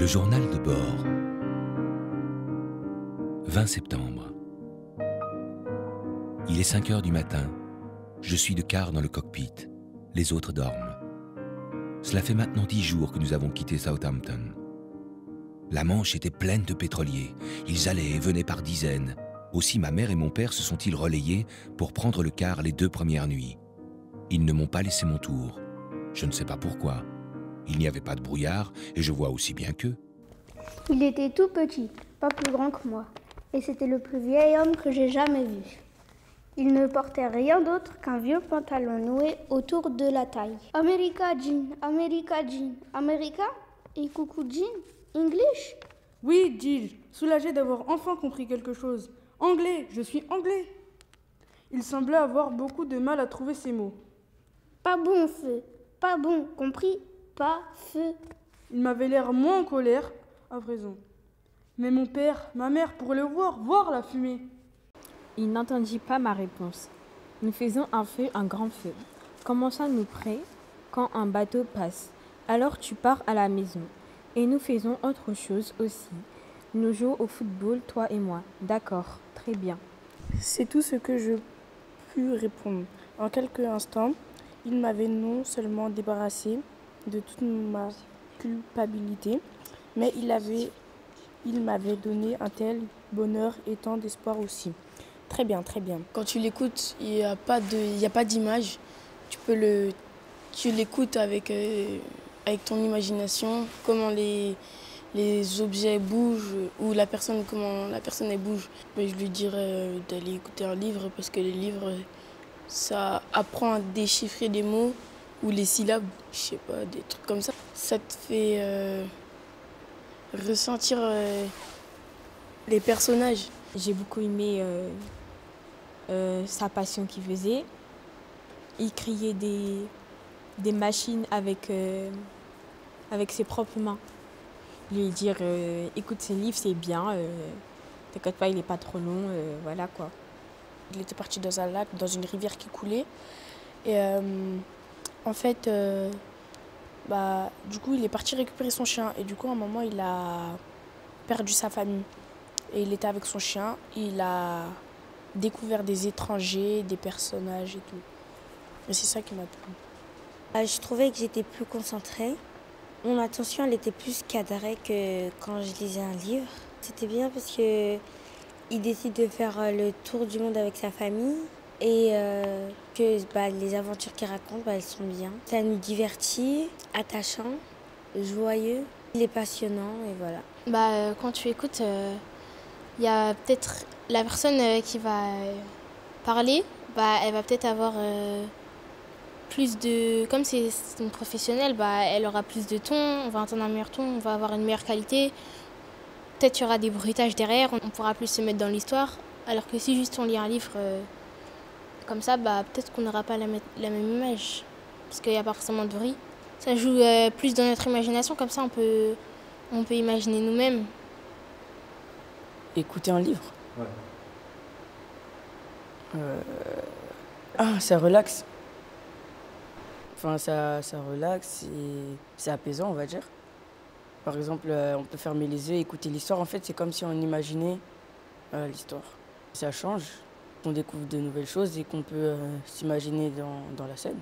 Le journal de bord. 20 septembre. Il est 5 heures du matin. Je suis de quart dans le cockpit. Les autres dorment. Cela fait maintenant 10 jours que nous avons quitté Southampton. La Manche était pleine de pétroliers. Ils allaient et venaient par dizaines. Aussi ma mère et mon père se sont-ils relayés pour prendre le quart les 2 premières nuits. Ils ne m'ont pas laissé mon tour. Je ne sais pas pourquoi. Il n'y avait pas de brouillard et je vois aussi bien qu'eux. Il était tout petit, pas plus grand que moi, et c'était le plus vieil homme que j'ai jamais vu. Il ne portait rien d'autre qu'un vieux pantalon noué autour de la taille. America Jean, America Jean, America et coucou Jean, English? Oui, dis-je, soulagé d'avoir enfin compris quelque chose. Anglais, je suis anglais. Il semblait avoir beaucoup de mal à trouver ces mots. Pas bon, feu, pas bon, compris? Pas feu. Il m'avait l'air moins en colère, à présent. Mais mon père, ma mère pourraient le voir la fumée. Il n'entendit pas ma réponse. Nous faisons un grand feu. Commençons-nous près quand un bateau passe. Alors tu pars à la maison. Et nous faisons autre chose aussi. Nous jouons au football, toi et moi. D'accord, très bien. C'est tout ce que je pus répondre. En quelques instants, il m'avait non seulement débarrassé de toute ma culpabilité, mais il m'avait donné un tel bonheur et tant d'espoir aussi. Très bien, très bien. Quand tu l'écoutes, il n'y a pas d'image. Tu l'écoutes avec ton imagination, comment les objets bougent ou comment la personne elle bouge. Mais je lui dirais d'aller écouter un livre parce que les livres, ça apprend à déchiffrer des mots ou les syllabes, je sais pas, des trucs comme ça. Ça te fait ressentir les personnages. J'ai beaucoup aimé sa passion qu'il faisait. Il criait des machines avec ses propres mains. Lui dire écoute ce livre c'est bien, t'inquiète pas il est pas trop long, voilà quoi. Il était parti dans un lac, dans une rivière qui coulait. Et en fait, du coup il est parti récupérer son chien. Et du coup à un moment il a perdu sa famille. Et il était avec son chien, il a découvert des étrangers, des personnages et tout. Et c'est ça qui m'a plu. Je trouvais que j'étais plus concentrée. Mon attention, elle était plus cadrée que quand je lisais un livre. C'était bien parce qu'il décide de faire le tour du monde avec sa famille et que les aventures qu'il raconte, elles sont bien. Ça nous divertit, attachant, joyeux, il est passionnant et voilà. Quand tu écoutes, il y a peut-être la personne qui va parler, elle va peut-être avoir plus de... Comme c'est une professionnelle, elle aura plus de ton, on va entendre un meilleur ton, on va avoir une meilleure qualité. Peut-être qu'il y aura des bruitages derrière, on pourra plus se mettre dans l'histoire. Alors que si juste on lit un livre comme ça, peut-être qu'on n'aura pas la même image. Parce qu'il n'y a pas forcément de bruit. Ça joue plus dans notre imagination, comme ça on peut imaginer nous-mêmes. Écouter un livre. Ouais. Ça relaxe. Enfin, ça relaxe et c'est apaisant, on va dire. Par exemple, on peut fermer les yeux et écouter l'histoire. En fait, c'est comme si on imaginait l'histoire. Ça change, on découvre de nouvelles choses et qu'on peut s'imaginer dans la scène.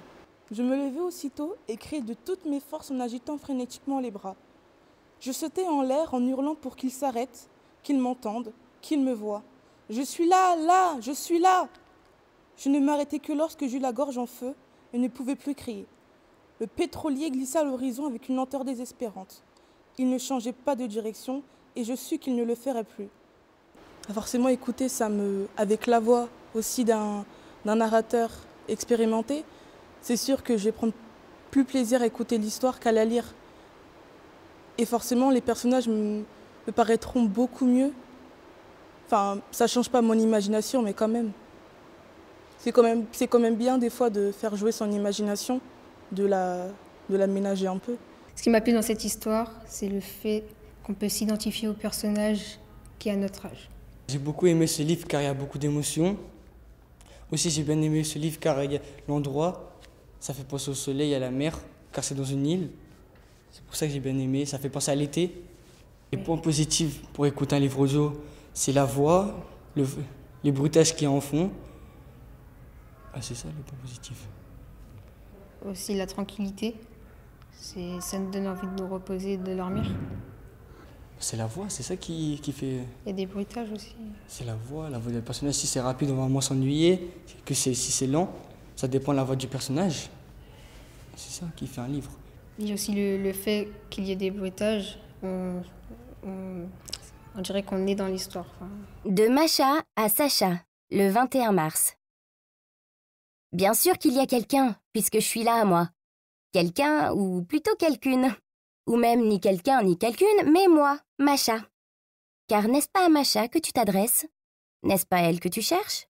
Je me levai aussitôt et criai de toutes mes forces en agitant frénétiquement les bras. Je sautai en l'air en hurlant pour qu'ils s'arrêtent, qu'ils m'entendent, qu'ils me voient. Je suis là, je suis là. Je ne m'arrêtai que lorsque j'eus la gorge en feu et ne pouvais plus crier. Le pétrolier glissa à l'horizon avec une lenteur désespérante. Il ne changeait pas de direction et je sus qu'il ne le ferait plus. Forcément, écouter, avec la voix aussi d'un narrateur expérimenté, c'est sûr que je vais prendre plus plaisir à écouter l'histoire qu'à la lire. Et forcément, les personnages me paraîtront beaucoup mieux. Enfin, ça ne change pas mon imagination, mais quand même. C'est quand même bien des fois de faire jouer son imagination, de la ménager un peu. Ce qui m'a plu dans cette histoire, c'est le fait qu'on peut s'identifier au personnage qui est à notre âge. J'ai beaucoup aimé ce livre car il y a beaucoup d'émotions. Aussi, j'ai bien aimé ce livre car il y a l'endroit, ça fait penser au soleil, à la mer, car c'est dans une île. C'est pour ça que j'ai bien aimé. Ça fait penser à l'été. Les points positifs pour écouter un livre audio, c'est la voix, les bruitages qu'il y a en fond. Ah, c'est ça les points positifs. Aussi la tranquillité. Ça nous donne envie de nous reposer et de dormir. C'est la voix, c'est ça qui fait... Il y a des bruitages aussi. C'est la voix du personnage. Si c'est rapide, on va moins s'ennuyer. Si c'est lent, ça dépend de la voix du personnage. C'est ça qui fait un livre. Il y a aussi le fait qu'il y ait des bruitages. On dirait qu'on est dans l'histoire. De Macha à Sacha, le 21 mars. Bien sûr qu'il y a quelqu'un, puisque je suis là, moi. Quelqu'un, ou plutôt quelqu'une. Ou même ni quelqu'un ni quelqu'une, mais moi, Macha. Car n'est-ce pas à Macha que tu t'adresses? N'est-ce pas elle que tu cherches?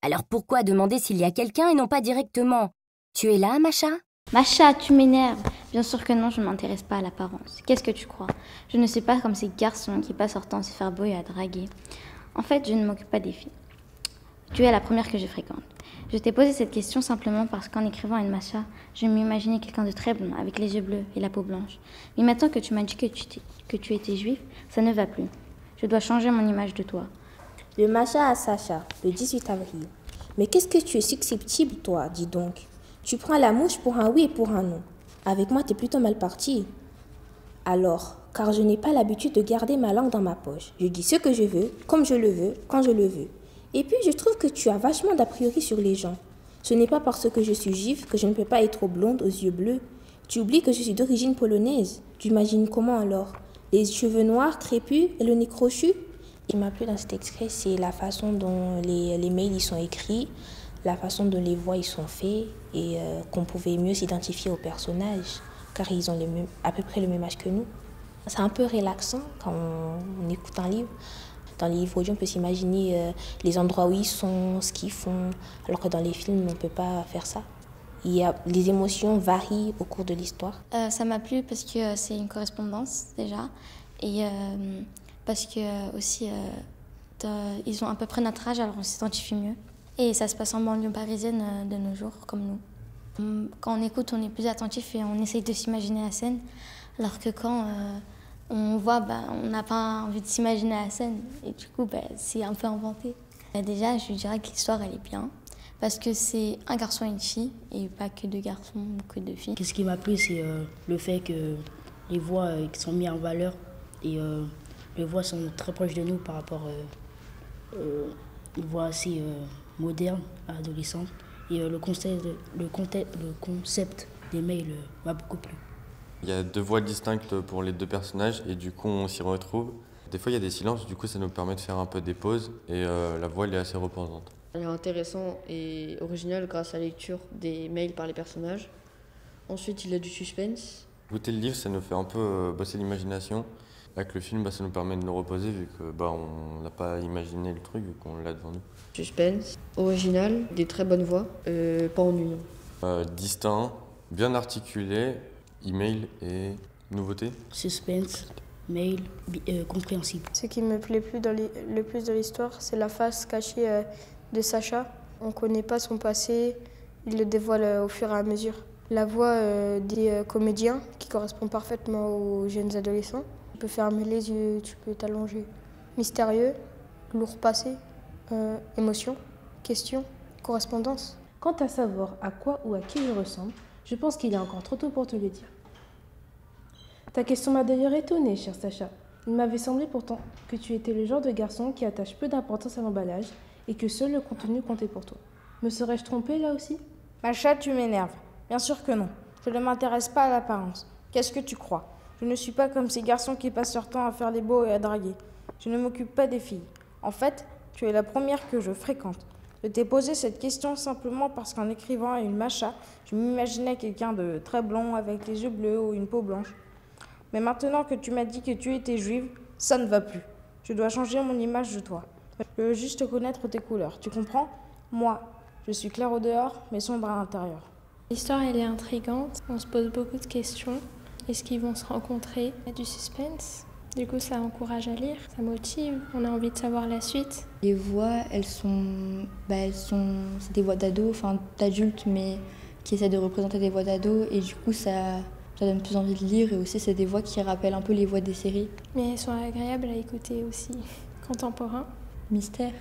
Alors pourquoi demander s'il y a quelqu'un et non pas directement? Tu es là, Macha? Macha, tu m'énerves. Bien sûr que non, je ne m'intéresse pas à l'apparence. Qu'est-ce que tu crois? Je ne suis pas comme ces garçons qui passent leur temps à se faire beau et à draguer. En fait, je ne m'occupe pas des filles. Tu es la première que je fréquente. Je t'ai posé cette question simplement parce qu'en écrivant une Macha, je m'imaginais quelqu'un de très blond, avec les yeux bleus et la peau blanche. Mais maintenant que tu m'as dit que tu étais juif, ça ne va plus. Je dois changer mon image de toi. De Macha à Sacha, le 18 avril. Mais qu'est-ce que tu es susceptible, toi, dis donc? Tu prends la mouche pour un oui et pour un non. Avec moi, t'es plutôt mal parti. Alors, car je n'ai pas l'habitude de garder ma langue dans ma poche. Je dis ce que je veux, comme je le veux, quand je le veux. Et puis, je trouve que tu as vachement d'a priori sur les gens. Ce n'est pas parce que je suis juive que je ne peux pas être blonde aux yeux bleus. Tu oublies que je suis d'origine polonaise. Tu imagines comment alors? Les cheveux noirs, crépus et le nez crochu? Ce qui m'a plu dans cet extrait, c'est la façon dont les mails ils sont écrits, la façon dont les voix ils sont faits et qu'on pouvait mieux s'identifier aux personnages car ils ont à peu près le même âge que nous. C'est un peu relaxant quand on écoute un livre. Dans les livres audio, on peut s'imaginer les endroits où ils sont, ce qu'ils font, alors que dans les films, on ne peut pas faire ça. Les émotions varient au cours de l'histoire. Ça m'a plu parce que c'est une correspondance déjà et parce que aussi ils ont à peu près notre âge, alors on s'identifie mieux. Et ça se passe en banlieue parisienne de nos jours, comme nous. Quand on écoute, on est plus attentif et on essaye de s'imaginer la scène, alors que quand on voit, on n'a pas envie de s'imaginer la scène. Et du coup, c'est un peu inventé. Déjà, je dirais que l'histoire, elle est bien. Parce que c'est un garçon et une fille, et pas que deux garçons ou que deux filles. Ce qui m'a plu, c'est le fait que les voix sont mises en valeur. Et les voix sont très proches de nous par rapport aux voix assez modernes, adolescentes. Et le concept des mails m'a beaucoup plu. Il y a deux voix distinctes pour les deux personnages et du coup on s'y retrouve. Des fois il y a des silences, du coup ça nous permet de faire un peu des pauses et la voix elle est assez reposante. Elle est intéressante et originale grâce à la lecture des mails par les personnages. Ensuite il y a du suspense. Écouter le livre ça nous fait un peu bosser l'imagination. Avec le film ça nous permet de nous reposer vu que on n'a pas imaginé le truc vu qu'on l'a devant nous. Suspense, original, des très bonnes voix, pas ennuyant. Distinct, bien articulé. Email et nouveauté. Suspense, mail, compréhensible. Ce qui me plaît le plus dans l'histoire, c'est la face cachée de Sacha. On ne connaît pas son passé, il le dévoile au fur et à mesure. La voix des comédiens, qui correspond parfaitement aux jeunes adolescents. Tu peux fermer les yeux, tu peux t'allonger. Mystérieux, lourd passé, émotion, question, correspondance. Quant à savoir à quoi ou à qui je ressemble, je pense qu'il est encore trop tôt pour te le dire. Ta question m'a d'ailleurs étonnée, cher Sacha. Il m'avait semblé pourtant que tu étais le genre de garçon qui attache peu d'importance à l'emballage et que seul le contenu comptait pour toi. Me serais-je trompée là aussi? Macha, tu m'énerves. Bien sûr que non. Je ne m'intéresse pas à l'apparence. Qu'est-ce que tu crois? Je ne suis pas comme ces garçons qui passent leur temps à faire les beaux et à draguer. Je ne m'occupe pas des filles. En fait, tu es la première que je fréquente. Je t'ai posé cette question simplement parce qu'en écrivant une Macha, je m'imaginais quelqu'un de très blond avec les yeux bleus ou une peau blanche. Mais maintenant que tu m'as dit que tu étais juive, ça ne va plus. Je dois changer mon image de toi. Je veux juste connaître tes couleurs, tu comprends? Moi, je suis claire au dehors, mais sombre à l'intérieur. L'histoire, elle est intrigante. On se pose beaucoup de questions. Est-ce qu'ils vont se rencontrer? Il y a du suspense. Du coup, ça encourage à lire, ça motive, on a envie de savoir la suite. Les voix, c'est des voix d'ados, enfin d'adultes, mais qui essaient de représenter des voix d'ados. Et du coup, ça Ça donne plus envie de lire et aussi c'est des voix qui rappellent un peu les voix des séries. Mais elles sont agréables à écouter aussi. Contemporain. Mystère.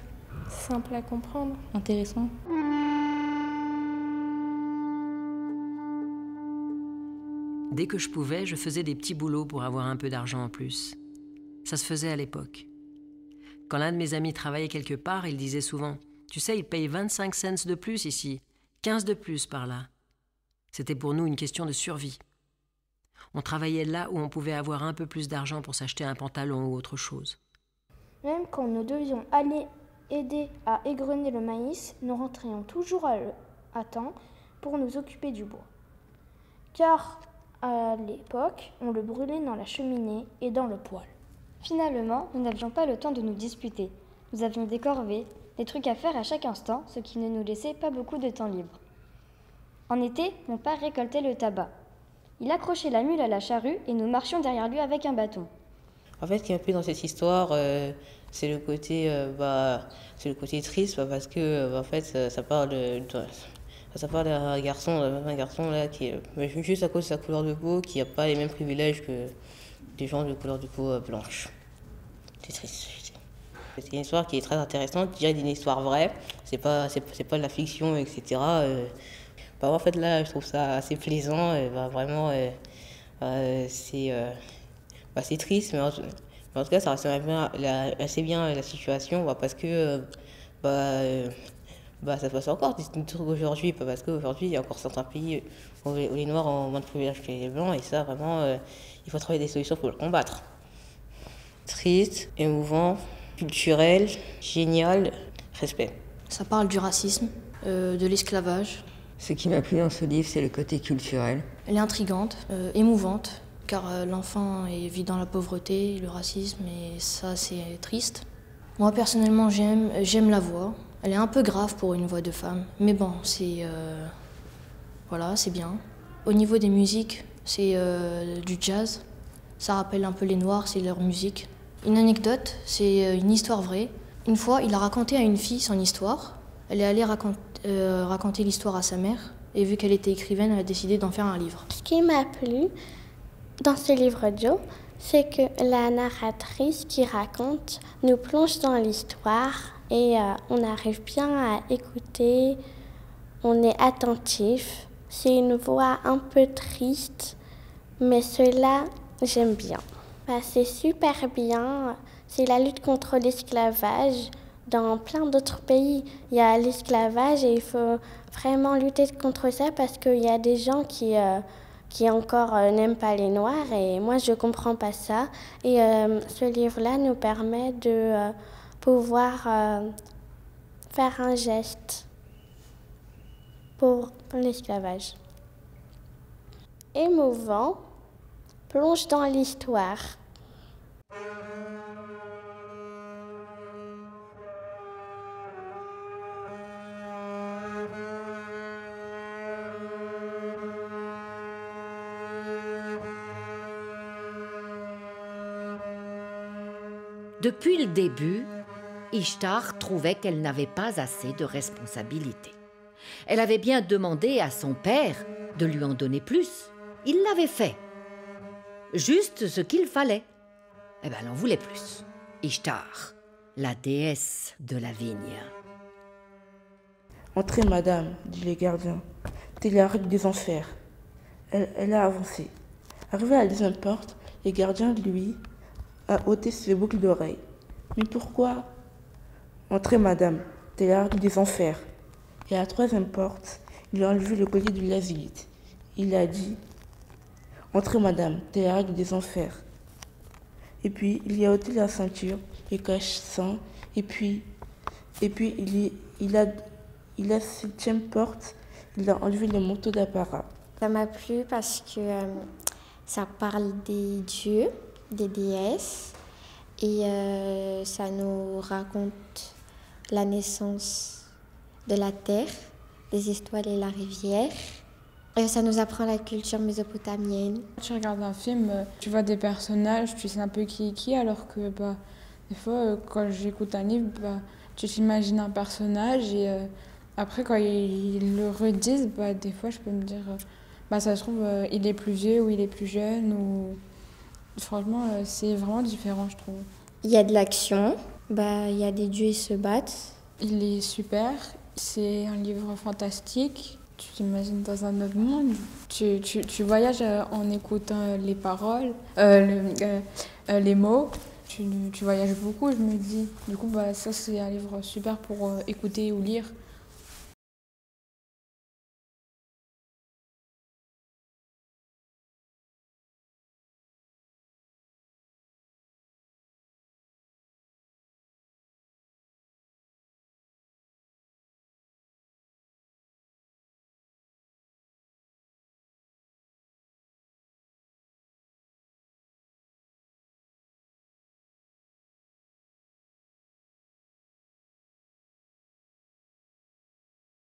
Simple à comprendre. Intéressant. Dès que je pouvais, je faisais des petits boulots pour avoir un peu d'argent en plus. Ça se faisait à l'époque. Quand l'un de mes amis travaillait quelque part, il disait souvent « Tu sais, ils payent 25 cents de plus ici, 15 de plus par là. » C'était pour nous une question de survie. On travaillait là où on pouvait avoir un peu plus d'argent pour s'acheter un pantalon ou autre chose. Même quand nous devions aller aider à égrener le maïs, nous rentrions toujours à temps pour nous occuper du bois. Car à l'époque, on le brûlait dans la cheminée et dans le poêle. Finalement, nous n'avions pas le temps de nous disputer. Nous avions des corvées, des trucs à faire à chaque instant, ce qui ne nous laissait pas beaucoup de temps libre. En été, mon père récoltait le tabac. Il accrochait la mule à la charrue et nous marchions derrière lui avec un bâton. En fait, ce qui m'a plu dans cette histoire, c'est le côté triste, parce que en fait, ça parle d'un garçon là qui est juste à cause de sa couleur de peau, qui n'a pas les mêmes privilèges que des gens de couleur de peau blanche. C'est triste. C'est une histoire qui est très intéressante, je dirais une histoire vraie. C'est pas de la fiction, etc. En fait, là, je trouve ça assez plaisant. Vraiment, c'est triste, mais en tout cas, ça représente assez bien la situation, parce que ça se passe encore des trucs aujourd'hui, parce qu'aujourd'hui, il y a encore certains pays où les Noirs ont moins de privilèges que les Blancs, et ça, vraiment, il faut trouver des solutions pour le combattre. Triste, émouvant, culturel, génial, respect. Ça parle du racisme, de l'esclavage. Ce qui m'a plu dans ce livre, c'est le côté culturel. Elle est intrigante, émouvante, car l'enfant vit dans la pauvreté, le racisme, et ça, c'est triste. Moi, personnellement, j'aime la voix. Elle est un peu grave pour une voix de femme, mais bon, voilà, c'est bien. Au niveau des musiques, c'est du jazz. Ça rappelle un peu les Noirs, c'est leur musique. Une anecdote, c'est une histoire vraie. Une fois, il a raconté à une fille son histoire. Elle est allée raconter l'histoire à sa mère, et vu qu'elle était écrivaine, elle a décidé d'en faire un livre. Ce qui m'a plu dans ce livre audio, c'est que la narratrice qui raconte nous plonge dans l'histoire et on arrive bien à écouter, on est attentif. C'est une voix un peu triste, mais cela, j'aime bien. C'est super bien, c'est la lutte contre l'esclavage. Dans plein d'autres pays, il y a l'esclavage et il faut vraiment lutter contre ça parce qu'il y a des gens qui encore n'aiment pas les Noirs et moi je comprends pas ça. Et ce livre-là nous permet de pouvoir faire un geste pour l'esclavage. Émouvant, plonge dans l'histoire. Depuis le début, Ishtar trouvait qu'elle n'avait pas assez de responsabilités. Elle avait bien demandé à son père de lui en donner plus. Il l'avait fait. Juste ce qu'il fallait. Eh bien, elle en voulait plus. Ishtar, la déesse de la vigne. « Entrez, madame, dit le gardien. C'est la rue des enfers. » Elle a avancé. Arrivée à la deuxième porte, le gardien, lui, a ôté ses boucles d'oreilles. « Mais pourquoi ?»« Entrez, madame, c'est la rue des enfers. » Et à la troisième porte, il a enlevé le collier de l'asylite. Il a dit « Entrez, madame, c'est la rue des enfers. » Et puis, il y a ôté la ceinture, le cache-sang, et puis il a septième porte, il a enlevé le manteau d'apparat. Ça m'a plu parce que ça parle des dieux, des déesses, et ça nous raconte la naissance de la terre, des étoiles et la rivière. Et ça nous apprend la culture mésopotamienne. Tu regardes un film, tu vois des personnages, tu sais un peu qui est qui, alors que des fois, quand j'écoute un livre, tu t'imagines un personnage et après, quand ils le redisent, des fois, je peux me dire bah, ça se trouve, il est plus vieux ou il est plus jeune. Ou... Franchement, c'est vraiment différent, je trouve. Il y a de l'action, il y a des dieux qui se battent. Il est super, c'est un livre fantastique. Tu t'imagines dans un autre monde. Tu voyages en écoutant les paroles, les mots. Tu voyages beaucoup, je me dis. Du coup, ça, c'est un livre super pour écouter ou lire.